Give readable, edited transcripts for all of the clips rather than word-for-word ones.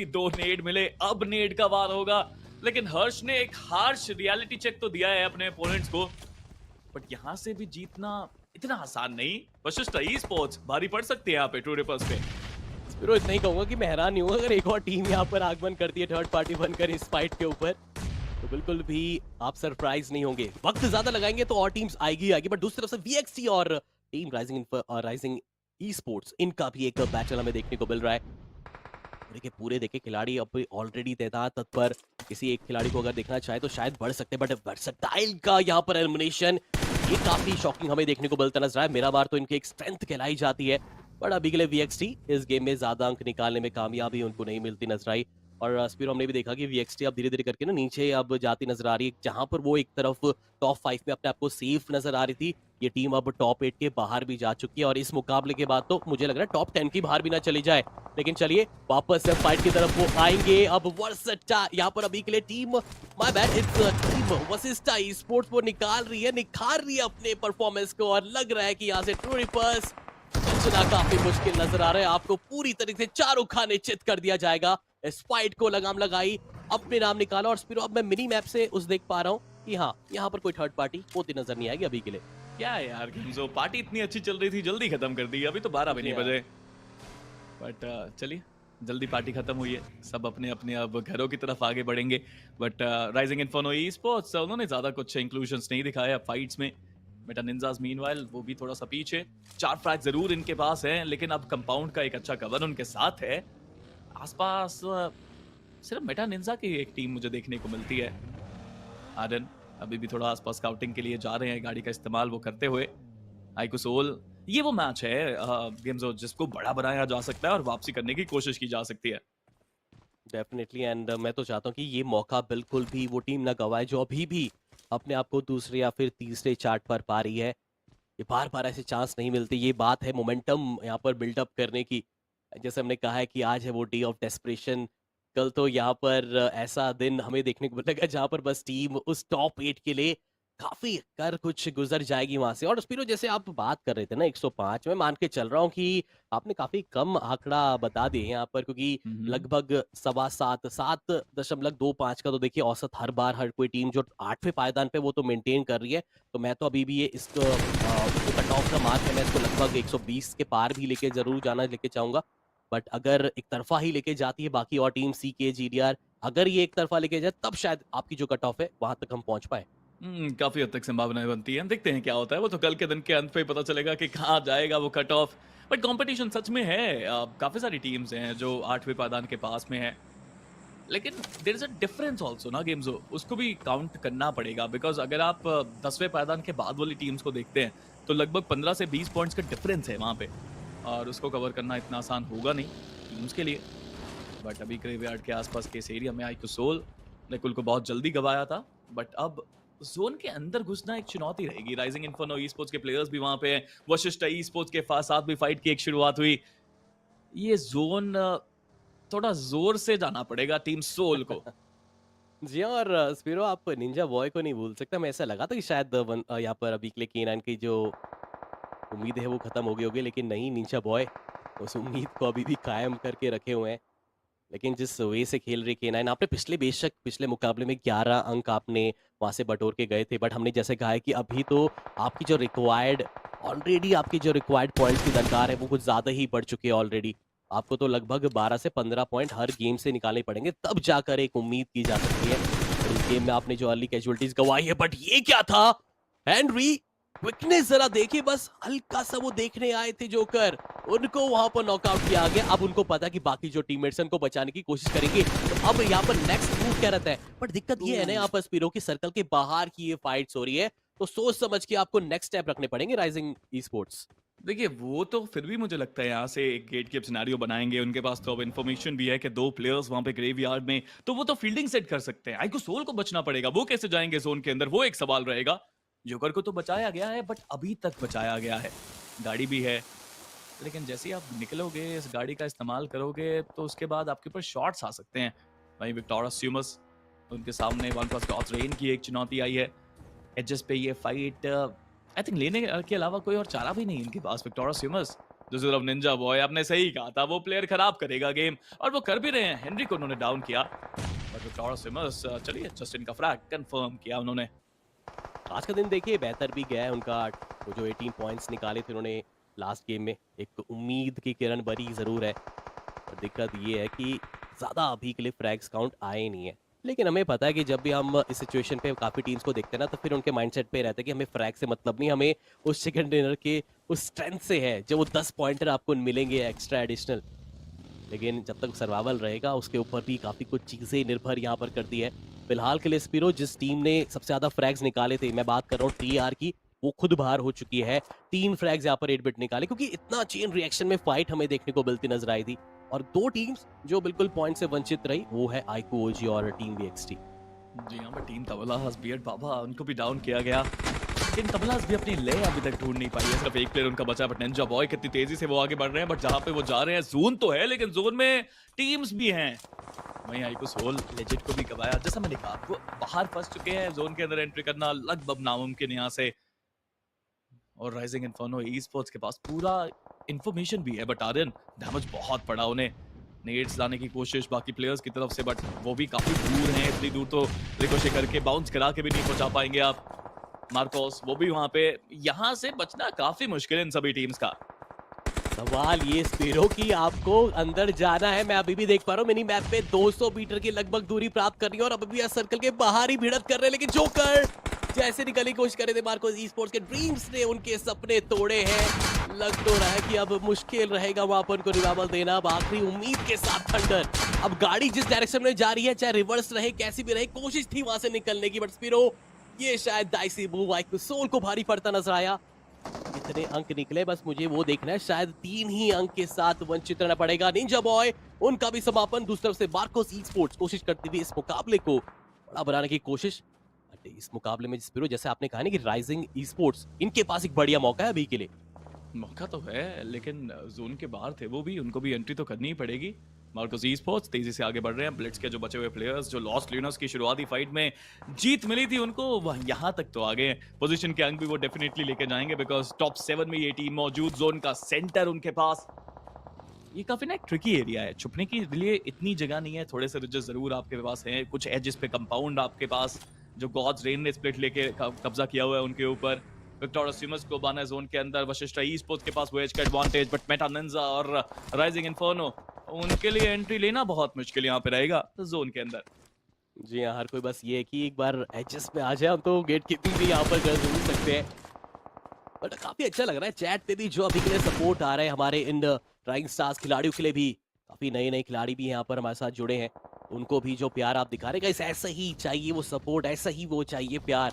दो नेड मिले, अब नेड का वार होगा, लेकिन हर्ष ने एक हार्श रियलिटी चेक तो दिया है अपने ओपोनेंट्स को, बट यहां से भी जीतना इतना आसान नहीं। वशिष्ठ ई स्पोर्ट्स भारी पड़ सकती है यहाँ पे ट्रू रिपर्स पे। स्पिरो इतना ही कहूंगा कि मैं हैरान नहीं हूँ अगर एक और टीम यहाँ पर आगमन करती है थर्ड पार्टी बनकर इस फाइट के ऊपर, तो बिल्कुल भी आप सरप्राइज नहीं होंगे। वक्त ज्यादा लगाएंगे तो और टीम्स आएगी आएगी, बट दूसरी तरफ से VXT और टीम राइजिंग ई स्पोर्ट्स, इनका भी एक बैटल हमें देखने को मिल रहा है। देखिए पूरे देखिए खिलाड़ी अब ऑलरेडी तैनात तत्पर, किसी एक खिलाड़ी को अगर देखना चाहे तो शायद बढ़ सकते हैं, बट वर्सेटाइल का यहाँ पर एलिमिनेशन ये काफी शॉकिंग हमें देखने को मिलता नजर आया। मेरा बार तो इनकी एक स्ट्रेंथ कहलाई जाती है, बट अभी के लिए VXT इस गेम में ज्यादा अंक निकालने में कामयाबी उनको नहीं मिलती नजर आई। और स्पिरो हमने भी देखा कि VXT अब धीरे धीरे करके ना नीचे अब जाती नजर आ रही है, जहां पर वो एक तरफ टॉप 5 में अपने आप को सेफ नजर आ रही थी, ये टीम अब टॉप 8 के बाहर भी जा चुकी है। और इस मुकाबले के बाद तो मुझे लग रहा है टॉप 10 की बाहर भी ना चली जाए। लेकिन चलिए वापस से फाइट की तरफ वो आएंगे। अब वर्सेटा यहाँ पर अभी के लिए team my bad its team Vashishtha e sports वो निकाल रही है, निखार रही है अपने परफॉर्मेंस को, और लग रहा है कि यहाँ से ट्रू रिपर्स बचना काफी मुश्किल नजर आ रहा है। आपको पूरी तरीके से चारों खाने चित कर दिया जाएगा। इस फाइट को लगाम लगाई, अपने नाम निकाला, और स्पिरो अब मैं मिनी मैप से उस देख पा रहा हूँ कि हाँ यहाँ पर कोई थर्ड पार्टी होती नजर नहीं आएगी अभी के लिए। क्या है यार गेम्सो, पार्टी इतनी अच्छी चल रही थी, जल्दी खत्म कर दी, अभी तो 12 भी नहीं बजे। बट चलिए जल्दी पार्टी खत्म हुई है, सब अपने अपने अब घरों की तरफ आगे बढ़ेंगे। But rising inferno e sports उन्होंने ज्यादा कुछ इंक्लूजन्स नहीं दिखाया फाइट्स में। मेटा निंजास मीनवाइल वो भी थोड़ा सा पीछे, 4 फ्रैग जरूर इनके पास हैं, लेकिन अब कंपाउंड का एक अच्छा कवर उनके साथ है। आसपास सिर्फ मेटा निंजा की एक टीम मुझे देखने को मिलती है। आर्यन अभी भी थोड़ा आसपास स्काउटिंग के लिए जा रहे हैं, गाड़ी का इस्तेमाल वो करते हुए। आइको सोल, ये वो मैच है गेम्स जिसको बड़ा बनाया जा सकता है और वापसी करने की कोशिश की जा सकती है। डेफिनेटली, एंड मैं तो चाहता हूँ कि ये मौका बिल्कुल भी वो टीम ना गवाए जो अभी भी अपने आप को दूसरे या फिर तीसरे चार्ट पर पा रही है। ये बार बार ऐसे चांस नहीं मिलते, ये बात है मोमेंटम यहाँ पर बिल्डअप करने की। जैसे हमने कहा है कि आज है वो डे ऑफ डेस्परेशन, कल तो यहाँ पर ऐसा दिन हमें देखने को मिलेगा जहाँ पर बस टीम उस टॉप 8 के लिए काफी कर कुछ गुजर जाएगी वहां से। और स्पिरो जैसे आप बात कर रहे थे ना 105, मैं मान के चल रहा हूँ कि आपने काफी कम आंकड़ा बता दिए यहाँ पर, क्योंकि लगभग 7.25 का तो देखिए औसत हर बार हर कोई टीम जो 8वें पायदान पे वो तो मेंटेन कर रही है। तो मैं तो अभी भी ये इसको जो कट ऑफ का मार्क है मैं इसको लगभग 120 के पार भी लेके जरूर जाना लेके चाहूंगा। बट अगर एक तरफा ही लेके जाती है बाकी और टीम CK GDR, अगर ये एक तरफा लेके जाए तब शायद आपकी जो कट ऑफ है वहां तक हम पहुंच पाए। काफी हद तक संभावनाएं बनती हैं, देखते हैं क्या होता है, वो तो कल के दिन के अंत पे पता चलेगा कि कहाँ जाएगा वो कट ऑफ। बट कंपटीशन सच में है, काफी सारी टीम्स हैं जो 8वें पायदान के पास में है, लेकिन there is a difference also ना गेम्स, उसको भी काउंट करना पड़ेगा। बिकॉज अगर आप 10वें पायदान के बाद वाली टीम्स को देखते हैं तो लगभग 15 से 20 पॉइंट्स का डिफरेंस है वहां पे, और उसको कवर करना इतना आसान होगा नहीं टीम्स के लिए। बट अभी ग्रेवयार्ड के आसपास के इस एरिया में आइको सोल ने कुल को बहुत जल्दी गवाया था, बट अब जोन के अंदर घुसना एक चुनौती रहेगी। राइजिंग इन्फर्नो ई स्पोर्ट्स के प्लेयर्स भी वहां पे हैं, वशिष्ठ ई स्पोर्ट्स के साथ भी फाइट की एक शुरुआत हुई। ये जोन थोड़ा जोर से जाना पड़ेगा टीम सोल को। जी हाँ, और स्पिरो आप निंजा बॉय को नहीं भूल सकता। मैं ऐसा लगा था कि शायद यहाँ पर अभी के लिए K9 की जो उम्मीद है वो खत्म हो गई होगी, लेकिन नहीं, निंजा बॉय उस उम्मीद को अभी भी कायम करके रखे हुए हैं। लेकिन जिस वे से खेल रही K9, आपने बेशक पिछले मुकाबले में 11 अंक आपने वहां से बटोर के गए थे, बट हमने जैसे कहा है कि अभी तो आपकी जो रिक्वायर्ड ऑलरेडी आपकी जो रिक्वायर्ड पॉइंट्स की दरकार है वो कुछ ज्यादा ही बढ़ चुकी है ऑलरेडी। आपको तो लगभग 12 से 15 पॉइंट हर गेम से निकालने पड़ेंगे, तब जाकर एक उम्मीद की जा सकती है। और इस गेम में आपने जो अर्ली कैजुअलिटीज गवाई है, बट ये क्या था हेनरी, क्विकनेस जरा देखिए, बस हल्का सा वो देखने आए थे जोकर, उनको वहां पर नॉकआउट किया गया। अब उनको पता कि बाकी जो टीममेट्स हैं उनको बचाने की कोशिश करेंगे, तो अब यहाँ पर नेक्स्ट मूव क्या रहता है। बट दिक्कत ये है ना यहाँ पर स्पिरो की सर्कल के बाहर की ये फाइट्स हो रही है, तो सोच समझ के आपको नेक्स्ट स्टेप रखने पड़ेंगे राइजिंग ई स्पोर्ट्स। देखिए वो तो फिर भी मुझे लगता है यहाँ से एक गेट कीप सिनेरियो बनाएंगे, उनके पास तो अब इन्फॉर्मेशन भी है कि 2 प्लेयर्स वहां पे ग्रेवयार्ड में, तो वो तो फील्डिंग सेट कर सकते हैं। आइको सोल को बचना पड़ेगा, वो कैसे जाएंगे जोन के अंदर, वो एक सवाल रहेगा। जोकर को तो बचाया गया है, बट अभी तक बचाया गया है, गाड़ी भी है, लेकिन जैसे ही आप निकलोगे इस गाड़ी का इस्तेमाल करोगे तो उसके बाद आपके ऊपर शॉट्स आ सकते हैं। वहीं विक्टोरिया स्यूमस, उनके सामने वन प्लस गॉड्स रेन की एक चुनौती आई है। एडजस्ट पे ये फाइट आई थिंक लेने के अलावा कोई और चारा भी नहीं इनके पास। विक्टोरिया स्यूमस दूसरी तरफ निंजा बॉय, आपने सही कहा था, वो प्लेयर खराब करेगा गेम और वो कर भी रहे हैं। हेनरी को उन्होंने डाउन किया, बट विक्टोरिया स्विमर्स चलिए जस्टिन का फ्रैग कंफर्म किया उन्होंने। आज का दिन देखिए बेहतर भी गया है उनका। वो जो 18 पॉइंट्स निकाले थे उन्होंने लास्ट गेम में, एक उम्मीद की किरण बरी ज़रूर है। और दिक्कत ये है कि ज़्यादा अभी के लिए फ्रैग्स काउंट आए नहीं है। लेकिन हमें पता है कि जब भी हम इस सिचुएशन पे काफ़ी टीम्स को देखते हैं ना, तो फिर उनके माइंडसेट पे रहता है कि हमें फ्रैग से मतलब नहीं, हमें उस चिकन डिनर के उस स्ट्रेंथ से है जो वो 10 पॉइंटर आपको मिलेंगे एक्स्ट्रा एडिशनल। लेकिन जब तक सर्वाइवल रहेगा उसके ऊपर भी काफ़ी कुछ चीज़ें निर्भर यहाँ पर करती है। फिलहाल के लिए स्पिरो जिस टीम ने सबसे ज़्यादा फ्रैग्स निकाले थे, मैं बात कर रहा हूँ टीआर की, वो खुद बाहर हो चुकी है। 3 फ्रैग्स यहाँ पर 8 बिट निकाले, क्योंकि इतना चेन रिएक्शन में फाइट हमें देखने को मिलती नजर आई थी। और 2 टीम्स जो बिल्कुल पॉइंट से वंचित रही, वो है आईकू ओजी और टीम वीएक्सटी। जी हाँ, बट टीम तबलास बियर्ड बाबा उनको भी डाउन किया गया, लेकिन तबलास भी अपनी ले अभी तक ढूंढ नहीं पाई है। सिर्फ एक प्लेयर उनका बचा, बट निंजा बॉय कितनी तेजी से वो आगे बढ़ रहे हैं, बट जहां पे वो जा रहे हैं जोन तो है, लेकिन जोन में टीम्स भी हैं। वहीं आईको सोल लेजेंड को भी गवाया, जैसा मैंने कहा वो बाहर फंस चुके हैं। जोन के अंदर एंट्री करना लगभग नामुमकिन यहाँ से। और राइजिंग इन्फर्नो ई स्पोर्ट्स के पास पूरा इंफॉर्मेशन भी है, बट आर्यन डैमेज बहुत पड़ा उन्हें। नेट्स लाने की कोशिश बाकी प्लेयर्स की तरफ से, बट वो भी काफी दूर हैं। इतनी दूर तो रिकोशे करके बाउंस करा के भी नहीं पहुंचा पाएंगे आप। मार्कोस वो भी वहां पे, यहाँ से बचना काफी मुश्किल है इन सभी टीम्स का। सवाल ये स्पिरो की आपको अंदर जाना है। मैं अभी भी देख पा रहा हूँ मिनी मैप पे 200 मीटर की लगभग दूरी प्राप्त करनी है और अभी भी सर्कल के बाहर ही भिड़त कर रहे हैं। लेकिन जोकर जैसे निकलने की कोशिश कर रहे थे, मार्कोस ई स्पोर्ट्स के ड्रीम्स ने उनके सपने तोड़े हैं। लग तो रहा है कि अब मुश्किल रहेगा वहां पर उनको रिवाइवल देना। अब आखिरी उम्मीद के साथ थंडर, अब गाड़ी जिस डायरेक्शन में जा रही है, चाहे रिवर्स रहे कैसी भी रहे, कोशिश थी वहां से निकलने की, बट स्पिरो ये शायद डाइसी मूव आईक्यू सोल को भारी पड़ता नजर आया। कितने अंक निकले बस मुझे वो देखना है। शायद 3 ही अंक के साथ वंचित रहना पड़ेगा। निंजा बॉय उनका भी समापन। दूसरी तरफ से मार्कोस ई स्पोर्ट्स कोशिश करती हुई इस मुकाबले को बड़ा बनाने की कोशिश। इस मुकाबले में स्पिरो, जैसे आपने कहा ना कि राइजिंग ई स्पोर्ट्स, इनके पास एक बढ़िया मौका है अभी के लिए। मौका तो है, लेकिन जोन के बाहर थे वो भी, उनको भी एंट्री तो करनी ही पड़ेगी। मार्कोस ई स्पोर्ट्स तेजी से आगे बढ़ रहे हैं। ब्लिट्स के जो बचे हुए प्लेयर्स, जो लॉस्ट ल्यूनस की शुरुआती फाइट में जीत मिली थी उनको, वह यहाँ तक तो आ गए हैं। पोजीशन के अंक भी वो डेफिनेटली लेके जाएंगे, बिकॉज टॉप 7 में ये टीम मौजूद। जोन का सेंटर उनके पास। ये काफी ना एक ट्रिकी एरिया है, छुपने के लिए इतनी जगह नहीं है। थोड़े से रिजेस जरूर आपके पास हैं, कुछ एजेस पे कंपाउंड आपके पास, जो गॉड्स रेन ने स्प्लिट लेके कब्जा किया हुआ है उनके ऊपर। विक्टोरिया स्विमर्स को बाना जोन के अंदर, वशिष्ठा ई स्पोर्ट्स के पास वो एज का एडवांटेज, बट मेटा निंजा और राइजिंग इन्फर्नो उनके लिए एंट्री लेना बहुत मुश्किल यहाँ पे रहेगा जोन के अंदर। जी हाँ, हर कोई बस ये है कि एक बार एचएस में आ जाए, हम तो गेट कीपिंग भी यहाँ पर कर जरूर सकते हैं। बट काफी अच्छा लग रहा है चैट पे भी जो अभी के लिए सपोर्ट आ रहा है हमारे इन ट्राइंग स्टार्स खिलाड़ियों के लिए भी। काफी नए नए खिलाड़ी भी यहाँ पर हमारे साथ जुड़े हैं, उनको भी जो प्यार आप दिखा रहे हैं, ऐसा ही चाहिए वो सपोर्ट, ऐसा ही वो चाहिए प्यार।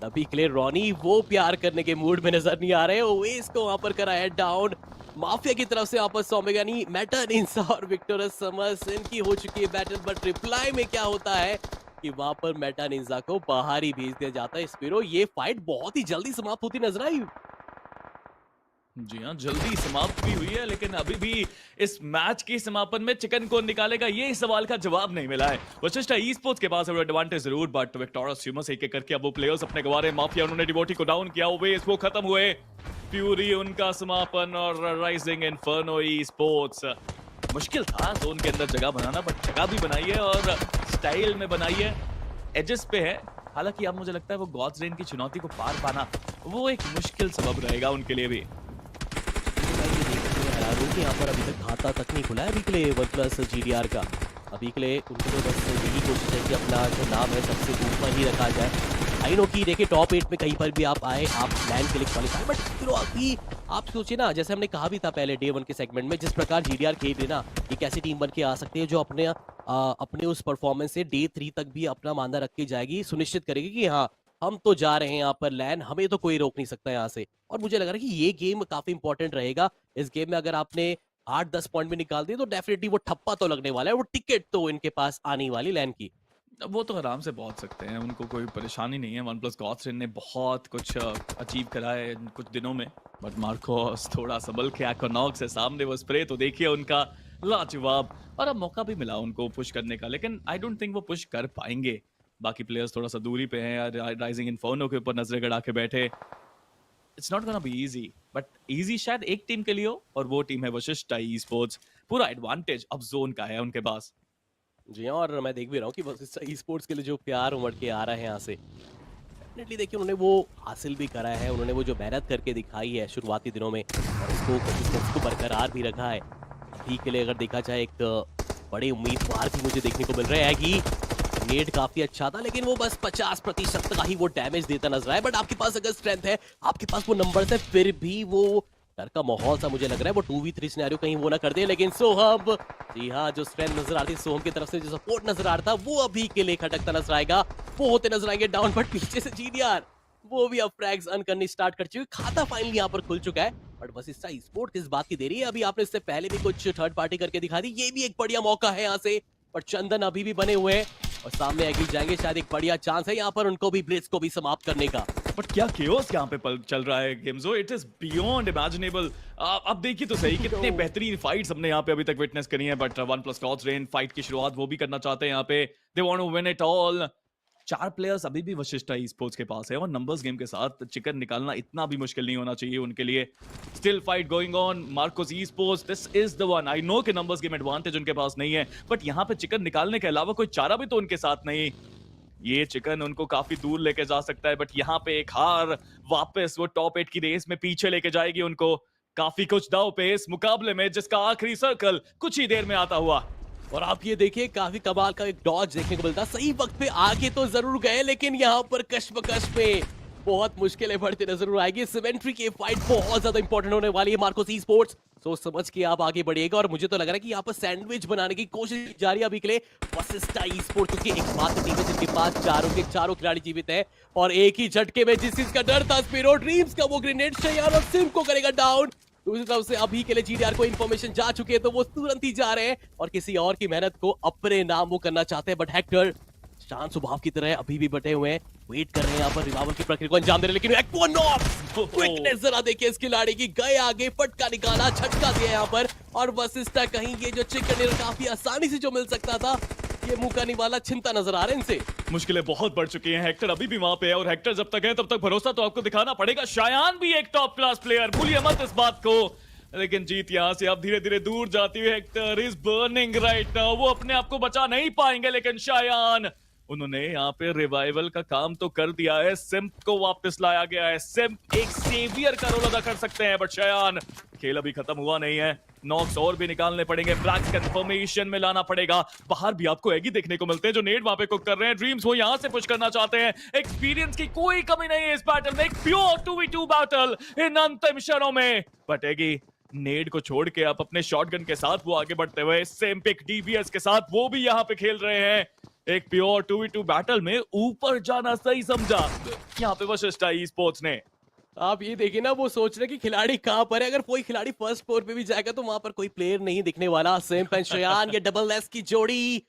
अभी के लिए रॉनी वो प्यार करने के मूड में नजर नहीं आ रहे। ओवेस को वहां पर करा हेड डाउन। माफिया की तरफ से वापस सौंपेगा नहीं। मेटा निंजा और विक्टोरिया समर्स, इनकी हो चुकी है बैटल, बट रिप्लाई में क्या होता है कि वहां पर मेटा निंजा को बाहर ही भेज दिया जाता है। स्पिरो ये फाइट बहुत ही जल्दी समाप्त होती नजर आई। जी हाँ, जल्दी समाप्त भी हुई है, लेकिन अभी भी इस मैच के समापन में चिकन कौन निकालेगा, ये सवाल का जवाब नहीं मिला है। वशिष्ठा ई स्पोर्ट्स के पास एडवांटेज जरूर, बट विक्टोरिया स्विमर्स एक एक करके अब वो प्लेयर्स अपने गवा रहे हैं। माफिया उन्होंने डिवोटी को डाउन किया, ओवेस वो खत्म हुए। फ्यूरी उनका समापन, और राइजिंग इन्फर्नो ई स्पोर्ट्स। मुश्किल था जोन के अंदर जगह बनाना, बट जगह भी बनाई है और स्टाइल में बनाई है। एजेस पे है, हालांकि अब मुझे लगता है वो गॉड्स रेन की चुनौती को पार पाना वो एक मुश्किल सबब रहेगा उनके लिए भी। यहाँ पर अभी तक खाता तक नहीं खुला है अभी के लिए OnePlus GDR का। अभी के लिए उनको तो बस यही कोशिश है कि अपना जो नाम है सबसे ऊपर ही रखा जाए। आई नो कि देखिए टॉप 8 में कहीं पर भी आप आए, आप लैंड के लिए क्वालिफाई, बट फिर अभी आप सोचिए ना, जैसे हमने कहा भी था पहले डे 1 के सेगमेंट में, जिस प्रकार GDR खेल रही ना, ये कैसी टीम बन के आ सकती है जो अपने उस परफॉर्मेंस से डे 3 तक भी अपना मानदा रख के जाएगी, सुनिश्चित करेगी कि हाँ हम तो जा रहे हैं यहाँ पर लैंड, हमें तो कोई रोक नहीं सकता यहाँ से। और मुझे लग रहा है कि ये गेम काफी इंपॉर्टेंट रहेगा। इस गेम में अगर आपने 8-10 पॉइंट में निकाल दिए तो डेफिनेटली वो ठप्पा तो लगने वाला है, वो टिकट तो इनके पास आने वाली लैंड की। अब वो तो आराम से पहुंच सकते हैं, उनको कोई परेशानी नहीं है। वन प्लस गॉड्स रेन ने बहुत कुछ अचीव करा है इन कुछ दिनों में, बट मार्कोस थोड़ा संभल के एक्वानॉक्स है सामने, वो स्प्रे तो देखिए उनका लाजवाब, और अब मौका भी मिला उनको पुश करने का, लेकिन आई डोंट थिंक वो पुश कर पाएंगे। बाकी प्लेयर्स थोड़ा सा दूरी पे हैं, राइजिंग इन्फर्नो के ऊपर नजरें गड़ा के बैठे। It's not gonna be easy, but easy शायद एक टीम के लिए हो, और वो टीम है वशिष्ठा ई स्पोर्ट्स। पूरा एडवांटेज अब जोन का है उनके पास। जी हाँ, और मैं देख भी रहा हूँ कि बस इस ई स्पोर्ट्स के लिए जो प्यार उमड़ के आ रहा है यहाँ से, डेफिनेटली देखिए उन्होंने वो हासिल भी करा है, उन्होंने वो जो मेहनत करके दिखाई है शुरुआती दिनों में, और उसको कंसिस्टेंसी को बरकरार भी रखा है। अभी के लिए अगर देखा जाए, एक बड़े उम्मीदवार भी मुझे देखने को मिल रहे हैं कि नेट काफी अच्छा था, लेकिन वो बस 50% का ही वो डैमेज देता नजर आया। बट आपके पास अगर स्ट्रेंथ है, आपके पास वो नंबर्स है, फिर भी वो डर का माहौल सा मुझे लग रहा है वो 2v3 सिनेरियो कहीं वो ना कर दे। लेकिन सोहम, जी हाँ, जो स्ट्रेंथ नजर आती है सोहम की तरफ से, जो सपोर्ट नजर आ रहा था, वो अभी के लिए खटकता नजर आएगा। वो होते नजर आएंगे डाउन, बट पीछे से जीडीआर वो भी अब फ्रैग्स अर्न करनी स्टार्ट कर चुकी है। खाता फाइनली यहाँ पर खुल चुका है। बट बस इसका स्पोर्ट किस बात की देरी है, अभी आपने इससे पहले भी कुछ थर्ड पार्टी करके दिखा दी, ये भी एक बढ़िया मौका है यहाँ से। पर चंदन अभी भी बने हुए हैं और सामने एग्री जाएंगे, शायद एक बढ़िया चांस है यहाँ पर उनको भी ब्लिट्ज को भी समाप्त करने का। बट क्या केओस यहाँ पे चल रहा है गेम्सो, इट इज बियॉन्ड इमेजिनेबल। आप देखिए तो सही कितने बेहतरीन फाइट्स हमने यहाँ पे अभी तक विटनेस करी है। बट 1+ टॉस रेन फाइट की शुरुआत वो भी करना चाहते हैं यहाँ पे, they want to win it all. 4 players अभी भी वशिष्ठा ई स्पोर्ट्स के पास है, और नंबर्स गेम के साथ चिकन निकालना इतना भी मुश्किल नहीं होना चाहिए उनके लिए। Still fight going on, Marcos e sports, this is the one. I know कि नंबर्स गेम एडवांटेज उनके पास नहीं है, बट यहाँ पे चिकन निकालने के अलावा कोई चारा भी तो उनके साथ नहीं। ये चिकन उनको काफी दूर लेके जा सकता है, बट यहाँ पे एक हार वापस वो टॉप 8 की रेस में पीछे लेके जाएगी उनको। काफी कुछ दाव पे इस मुकाबले में, जिसका आखिरी सर्कल कुछ ही देर में आता हुआ। और आप ये देखिए, काफी कमाल का एक डॉज देखने को मिलता। सही वक्त पे आगे तो जरूर गए, लेकिन यहाँ पर कश्मकश में बहुत मुश्किलें बढ़ती नजर आएगी। सिमेंट्री की फाइट बहुत ज्यादा इंपॉर्टेंट होने वाली है मार्कोस ई स्पोर्ट्स, सोच समझ के आप आगे बढ़िएगा। और मुझे तो लग रहा है कि यहाँ पर सैंडविच बनाने की कोशिश जारी है अभी के लिए वशिष्ठा ई स्पोर्ट्स, क्योंकि एकमात्र टीम है जिनके पास चारों के चारों खिलाड़ी जीवित है। और एक ही झटके में जिस चीज का डर था, स्पिरो ड्रीम्स का वो ग्रेनेड शयान और सिम को करेगा डाउन। दूसरी तरफ से अभी के लिए जीडीआर को इन्फॉर्मेशन जा चुकी है, तो वो तुरंत ही जा रहे हैं और किसी और की मेहनत को अपने नाम वो करना चाहते हैं। बट हेक्टर शांत स्वभाव की तरह अभी भी बटे हुए हैं, वेट कर रहे हैं यहाँ पर रिवाइवल की प्रक्रिया को अंजाम दे रहे हैं। लेकिन क्विकनेस जरा देखिए इस खिलाड़ी की, गए आगे, फटका निकाला, झटका दिया यहाँ पर। और वशिष्ठा कहीं ये जो चिकन डिनर काफी आसानी से जो मिल सकता था, ये मुकानी वाला चिंता नजर आ रहे हैं इनसे। मुश्किलें बहुत बढ़ चुकी हैं, हेक्टर अभी भी वहां पे है, और हेक्टर जब तक है तब तक भरोसा तो आपको दिखाना पड़ेगा। शायान भी एक टॉप क्लास प्लेयर, भूलिए मत इस बात को। लेकिन जीत यहां से अब धीरे धीरे दूर जाती है। Hector is burning right now, वो अपने आप को बचा नहीं पाएंगे। लेकिन शायान, उन्होंने यहाँ पे रिवाइवल का काम तो कर दिया है, सिम्प को वापस लाया गया है। सिम्प एक सेवियर का रोल अदा कर सकते हैं, बट शायान, खेल अभी खत्म हुआ नहीं है। नॉक्स और भी निकालने पड़ेंगे, फ्लैग्स कंफर्मेशन में लाना पड़ेगा। बाहर भी आपको एगी देखने को मिलते हैं जो नेड वहां पे कुक कर रहे हैं। ड्रीम्स वो यहां से पुश करना चाहते हैं। एक्सपीरियंस की कोई कमी नहीं है इस बैटल में, एक प्योर 2v2 बैटल इन अंतिम क्षणों में। बट एगी नेड को छोड़ के आप अपने शॉटगन के साथ वो आगे बढ़ते हुए, सेम्पिक डीबीएस के साथ वो भी यहाँ पे खेल रहे हैं। एक प्योर 2v2 बैटल में ऊपर जाना सही समझा यहाँ पे वशिष्ठा ई स्पोर्ट्स ने। आप ये देखिए ना, वो सोच रहे कि खिलाड़ी कहाँ पर है। अगर कोई खिलाड़ी फर्स्ट फ्लोर पे भी जाएगा तो वहां पर कोई प्लेयर नहीं दिखने वाला। सेम एंड शयान, ये डबल एस की जोड़ी,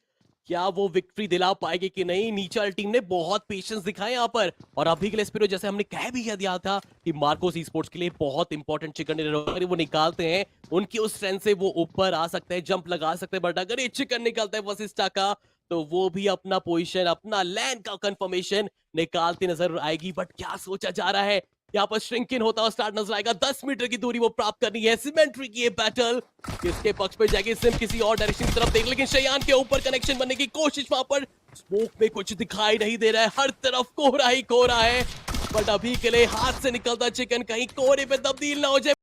क्या वो विक्ट्री दिला पाएगी कि नहीं। नीचे वाली टीम ने बहुत पेशेंस दिखाए यहाँ पर। और अभी के लिए स्पिरो, जैसे हमने कह भी दिया था कि मार्कोस ई स्पोर्ट्स के लिए बहुत इंपॉर्टेंट चिकन डिनर वो निकालते हैं, उनकी उस स्ट्रेंथ से वो ऊपर आ सकते हैं, जंप लगा सकते हैं। बट अगर ये चिकन निकलता है वशिष्ठा का, तो वो भी अपना पोजीशन, अपना लैंड का कंफर्मेशन निकालती नजर आएगी। बट क्या सोचा जा रहा है, यहाँ पर श्रिंकिन होता हुआ स्टार्ट नजर आएगा। 10 मीटर की दूरी वो प्राप्त करनी है। सिमेंट्री की ये बैटल किसके पक्ष पे जाएगी, सिम किसी और डायरेक्शन की तरफ देख, लेकिन शयान के ऊपर कनेक्शन बनने की कोशिश, वहां पर स्मोक में कुछ दिखाई नहीं दे रहा है, हर तरफ कोहरा ही कोहरा है। बट अभी के लिए हाथ से निकलता चिकन कहीं कोहरे पे तब्दील ना हो जाए।